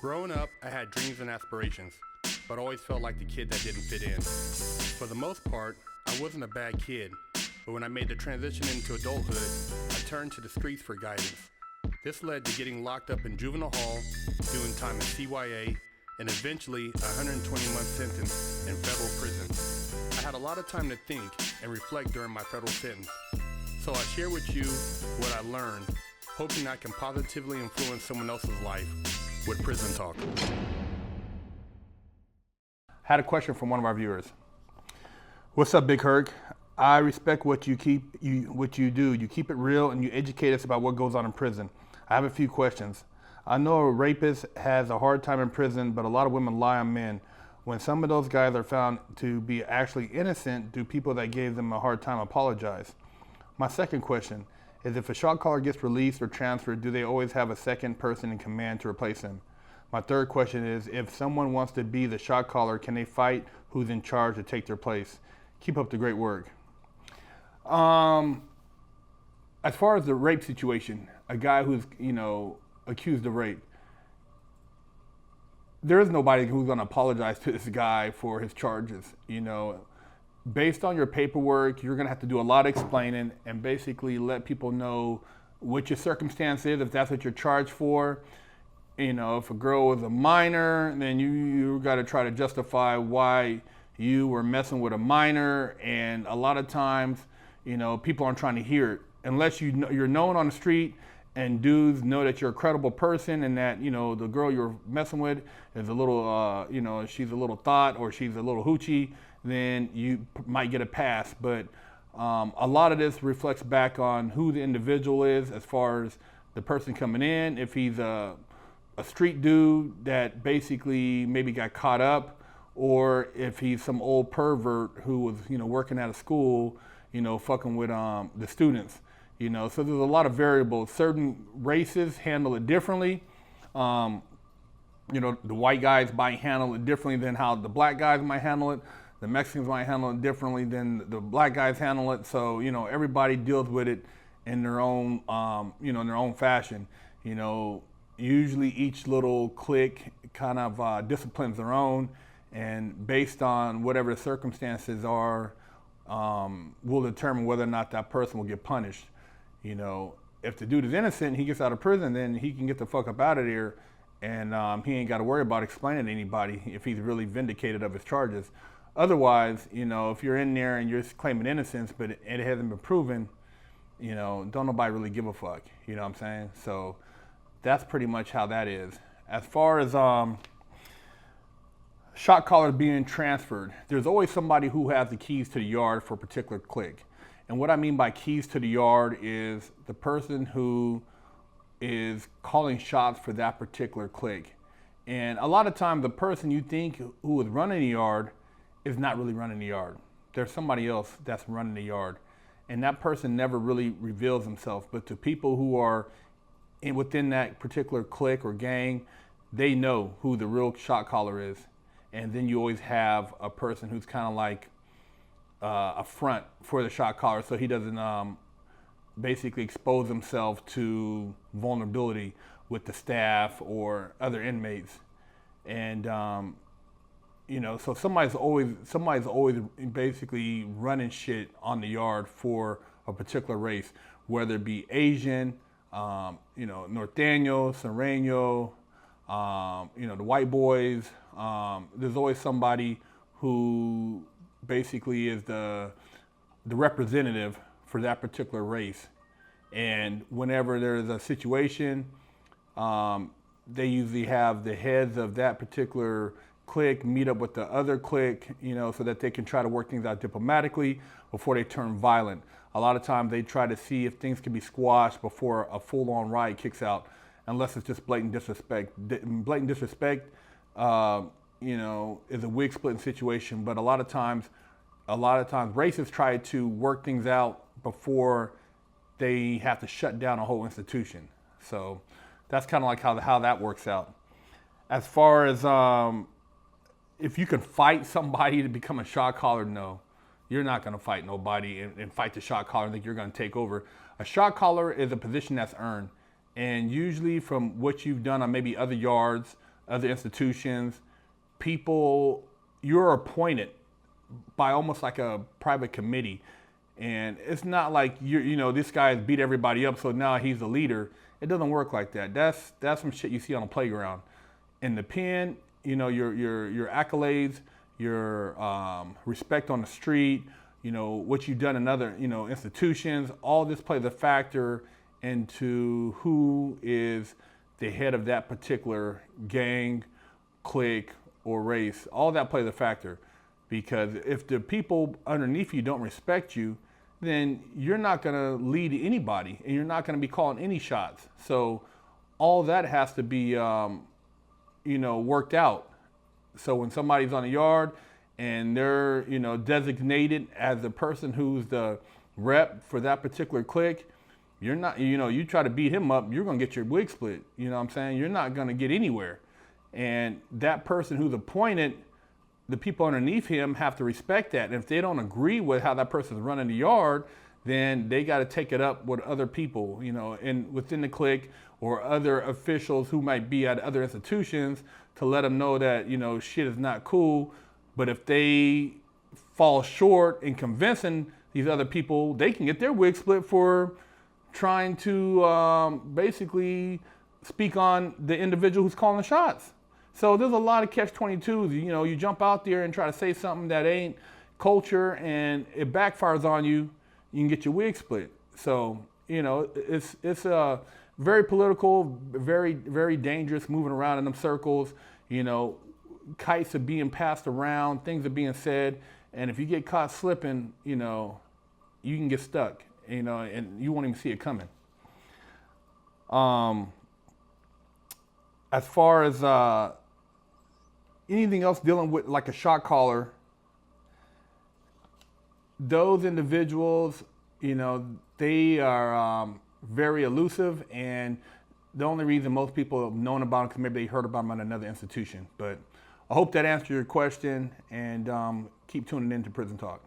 Growing up, I had dreams and aspirations, but always felt like the kid that didn't fit in. For the most part, I wasn't a bad kid, but when I made the transition into adulthood, I turned to the streets for guidance. This led to getting locked up in juvenile hall, doing time in CYA, and eventually a 120-month sentence in federal prison. I had a lot of time to think and reflect during my federal sentence, so I share with you what I learned, hoping I can positively influence someone else's life with Prison Talk. Had a question from one of our viewers. What's up, Big Herc? I respect what you do. You keep it real and you educate us about what goes on in prison. I have a few questions. I know a rapist has a hard time in prison, but a lot of women lie on men. When some of those guys are found to be actually innocent, do people that gave them a hard time apologize? My second question is, if a shot caller gets released or transferred, do they always have a second person in command to replace him? My third question is, if someone wants to be the shot caller, can they fight who's in charge to take their place? Keep up the great work. As far as the rape situation, a guy who's, accused of rape, there is nobody who's going to apologize to this guy for his charges. Based on your paperwork, you're going to have to do a lot of explaining and basically let people know what your circumstance is, if that's what you're charged for. If a girl was a minor, then you got to try to justify why you were messing with a minor. And a lot of times, people aren't trying to hear it unless you're known on the street and dudes know that you're a credible person and that, the girl you're messing with is a little, she's a little thought or she's a little hoochie, then you might get a pass. But a lot of this reflects back on who the individual is as far as the person coming in. If he's a street dude that basically maybe got caught up, or if he's some old pervert who was, working at a school, fucking with the students. So there's a lot of variables. Certain races handle it differently. The white guys might handle it differently than how the black guys might handle it. The Mexicans might handle it differently than the black guys handle it. So, everybody deals with it in their own, in their own fashion. Usually each little clique kind of disciplines their own, and based on whatever the circumstances are, will determine whether or not that person will get punished. If the dude is innocent, he gets out of prison, then he can get the fuck up out of there, and he ain't got to worry about explaining to anybody if he's really vindicated of his charges. Otherwise, if you're in there and you're claiming innocence, but it hasn't been proven, don't nobody really give a fuck. You know what I'm saying? So that's pretty much how that is. As far as shot callers being transferred, there's always somebody who has the keys to the yard for a particular clique. And what I mean by keys to the yard is the person who is calling shots for that particular clique. And a lot of times the person you think who is running the yard is not really running the yard. There's somebody else that's running the yard. And that person never really reveals himself. But to people who are within that particular clique or gang, they know who the real shot caller is. And then you always have a person who's kind of like a front for the shot caller, so he doesn't basically expose himself to vulnerability with the staff or other inmates. And so somebody's always basically running shit on the yard for a particular race, whether it be Asian, Norteño, Sereno, the white boys. There's always somebody who basically is the representative for that particular race. And whenever there's a situation, they usually have the heads of that particular clique meet up with the other clique, so that they can try to work things out diplomatically before they turn violent. A lot of times they try to see if things can be squashed before a full-on riot kicks out, unless it's just blatant disrespect. Blatant disrespect, is a wig splitting situation, but a lot of times racists try to work things out before they have to shut down a whole institution. So that's kind of like how that works out. As far as if you can fight somebody to become a shot caller, no. You're not going to fight nobody and fight the shot caller and think you're going to take over. A shot caller is a position that's earned. And usually from what you've done on maybe other yards, other institutions, people, you're appointed by almost like a private committee. And it's not like this guy's beat everybody up, so now he's the leader. It doesn't work like that. That's some shit you see on the playground. In the pen, your accolades, your respect on the street, what you've done in other institutions, all this plays a factor into who is the head of that particular gang, clique, or race. All that plays a factor. Because if the people underneath you don't respect you, then you're not going to lead anybody, and you're not going to be calling any shots. So all that has to be, worked out. So when somebody's on the yard and they're, designated as the person who's the rep for that particular clique, you're not, you try to beat him up, you're going to get your wig split. You know what I'm saying? You're not going to get anywhere. And that person who's appointed, the people underneath him have to respect that. And if they don't agree with how that person's running the yard, then they got to take it up with other people, and within the clique or other officials who might be at other institutions to let them know that, shit is not cool. But if they fall short in convincing these other people, they can get their wig split for trying to basically speak on the individual who's calling the shots. So there's a lot of catch-22s. You jump out there and try to say something that ain't culture, and it backfires on you. You can get your wig split. So it's very political, very very dangerous, moving around in them circles. Kites are being passed around, things are being said, and if you get caught slipping, you can get stuck. And you won't even see it coming. As far as anything else dealing with like a shot caller, those individuals, they are very elusive, and the only reason most people have known about them because maybe they heard about them at another institution. But I hope that answered your question, and keep tuning in to Prison Talk.